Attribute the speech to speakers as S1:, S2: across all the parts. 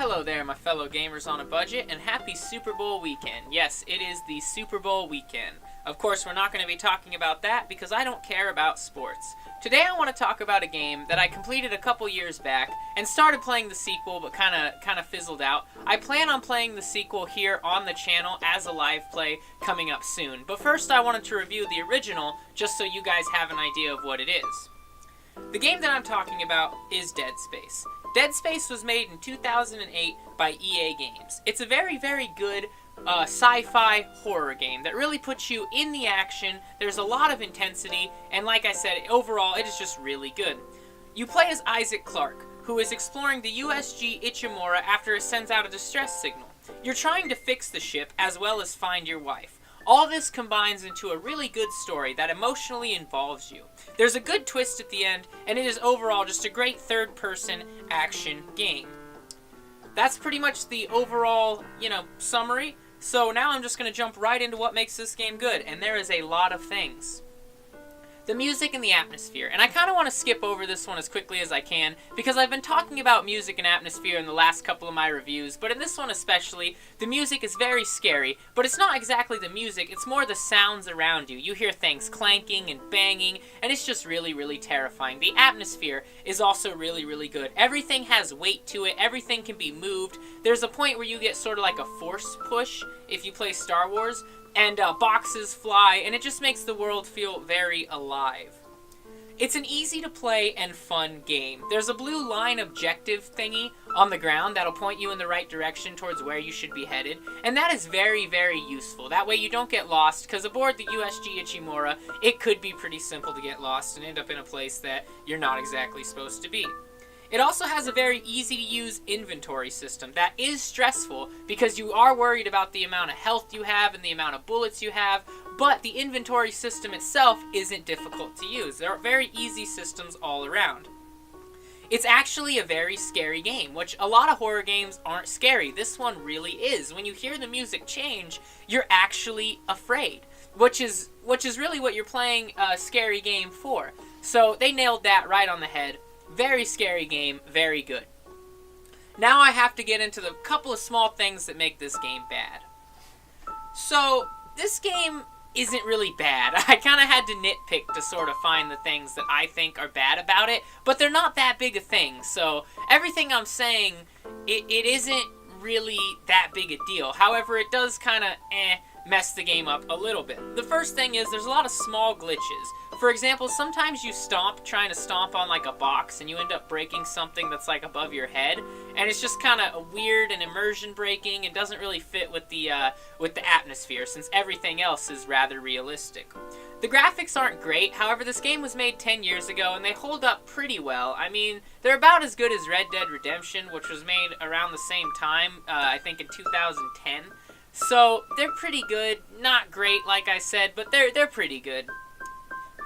S1: Hello there, my fellow gamers on a budget, and happy Super Bowl weekend. Yes, it is the Super Bowl weekend. Of course, we're not going to be talking about that because I don't care about sports. Today I want to talk about a game that I completed a couple years back and started playing the sequel but kind of fizzled out. I plan on playing the sequel here on the channel as a live play coming up soon. But first I wanted to review the original just so you guys have an idea of what it is. The game that I'm talking about is Dead Space. Dead Space was made in 2008 by EA Games. It's a very, very good sci-fi horror game that really puts you in the action. There's a lot of intensity, and like I said, overall, it is just really good. You play as Isaac Clarke, who is exploring the USG Ichimura after it sends out a distress signal. You're trying to fix the ship as well as find your wife. All this combines into a really good story that emotionally involves you. There's a good twist at the end, and it is overall just a great third-person action game. That's pretty much the overall, summary. So now I'm just going to jump right into what makes this game good, and there is a lot of things. The music and the atmosphere. And I kind of want to skip over this one as quickly as I can, because I've been talking about music and atmosphere in the last couple of my reviews, but in this one especially, the music is very scary, but it's not exactly the music, it's more the sounds around you. You hear things clanking and banging, and it's just really, really terrifying. The atmosphere is also really, really good. Everything has weight to it, everything can be moved. There's a point where you get sort of like a force push if you play Star Wars, and boxes fly, and it just makes the world feel very alive. It's an easy-to-play and fun game. There's a blue line objective thingy on the ground that'll point you in the right direction towards where you should be headed, and that is very, very useful. That way you don't get lost, because aboard the USG Ichimura, it could be pretty simple to get lost and end up in a place that you're not exactly supposed to be. It also has a very easy-to-use inventory system that is stressful because you are worried about the amount of health you have and the amount of bullets you have, but the inventory system itself isn't difficult to use. There are very easy systems all around. It's actually a very scary game, which a lot of horror games aren't scary. This one really is. When you hear the music change, you're actually afraid, which is really what you're playing a scary game for. So they nailed that right on the head. Very scary game, very good. Now I have to get into the couple of small things that make this game bad. So, this game isn't really bad. I kind of had to nitpick to sort of find the things that I think are bad about it, but they're not that big a thing, so everything I'm saying, it isn't really that big a deal. However, it does kind of, mess the game up a little bit. The first thing is there's a lot of small glitches. For example, sometimes you trying to stomp on like a box, and you end up breaking something that's like above your head, and it's just kind of weird and immersion breaking and doesn't really fit with the atmosphere, since everything else is rather realistic. The graphics aren't great, however this game was made 10 years ago and they hold up pretty well. I mean, they're about as good as Red Dead Redemption, which was made around the same time, I think in 2010. So, they're pretty good. Not great, like I said, but they're pretty good.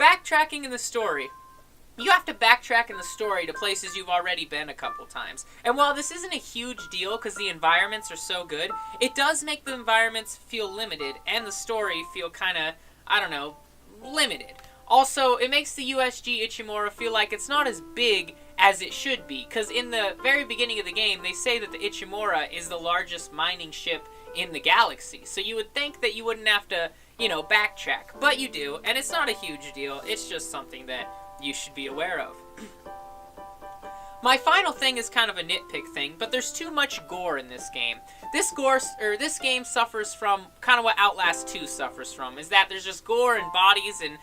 S1: Backtracking in the story. You have to backtrack in the story to places you've already been a couple times. And while this isn't a huge deal because the environments are so good, it does make the environments feel limited and the story feel kind of, limited. Also, it makes the USG Ichimura feel like it's not as big as it should be, because in the very beginning of the game, they say that the Ichimura is the largest mining ship in the galaxy. So you would think that you wouldn't have to, backtrack. But you do, and it's not a huge deal. It's just something that you should be aware of. My final thing is kind of a nitpick thing, but there's too much gore in this game. This game suffers from kind of what Outlast 2 suffers from, is that there's just gore and bodies and,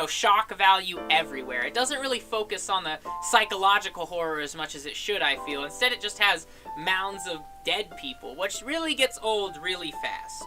S1: shock value everywhere. It doesn't really focus on the psychological horror as much as it should, I feel. Instead, it just has mounds of dead people, which really gets old really fast.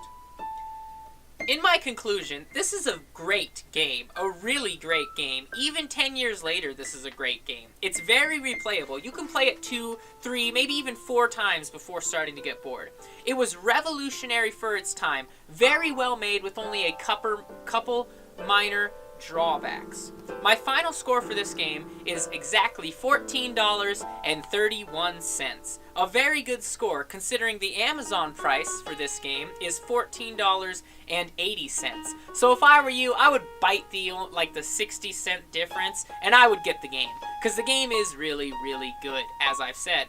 S1: In my conclusion, this is a great game, a really great game. Even 10 years later, this is a great game. It's very replayable. You can play it 2, 3, maybe even 4 times before starting to get bored. It was revolutionary for its time, very well made with only a couple minor drawbacks. My final score for this game is exactly $14.31. A very good score considering the Amazon price for this game is $14.80. So if I were you, I would bite the 60-cent difference and I would get the game, because the game is really, really good, as I've said.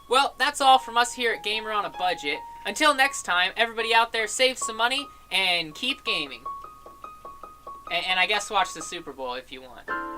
S1: Well, that's all from us here at Gamer on a Budget. Until next time, everybody out there, save some money and keep gaming. And I guess watch the Super Bowl if you want.